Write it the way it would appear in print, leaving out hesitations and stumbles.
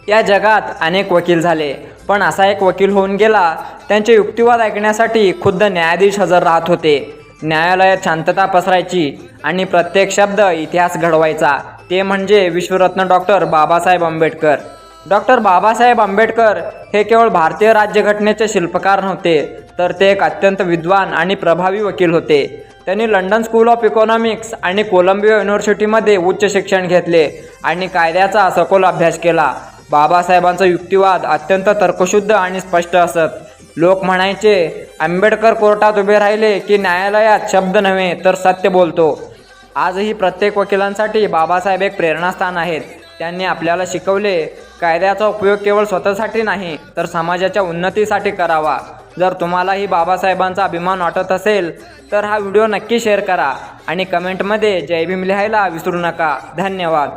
या जगात अनेक वकील झाले, पण असा एक वकील होऊन गेला, त्यांचे युक्तिवाद ऐकण्यासाठी खुद्द न्यायाधीश हजर राहत होते. न्यायालयात शांतता पसरायची आणि प्रत्येक शब्द इतिहास घडवायचा. ते म्हणजे विश्वरत्न डॉक्टर बाबासाहेब आंबेडकर. डॉक्टर बाबासाहेब आंबेडकर हे केवळ भारतीय राज्यघटनेचे शिल्पकार नव्हते, तर ते एक अत्यंत विद्वान आणि प्रभावी वकील होते. त्यांनी लंडन स्कूल ऑफ इकॉनॉमिक्स आणि कोलंबिया युनिव्हर्सिटीमध्ये उच्च शिक्षण घेतले आणि कायद्याचा सखोल अभ्यास केला. बाबासाहेबांचा युक्तिवाद अत्यंत तर्कशुद्ध आणि स्पष्ट असत. लोक म्हणायचे, आंबेडकर कोर्टात उभे राहिले की न्यायालयात शब्द नव्हे तर सत्य बोलतो. आजही प्रत्येक वकिलांसाठी बाबासाहेब एक प्रेरणास्थान आहेत. त्यांनी आपल्याला शिकवले, कायद्याचा उपयोग केवळ स्वतःसाठी नाही तर समाजाच्या उन्नतीसाठी करावा. जर तुम्हालाही बाबासाहेबांचा अभिमान वाटत असेल तर हा व्हिडिओ नक्की शेअर करा आणि कमेंटमध्ये जय भीम लिहायला विसरू नका. धन्यवाद.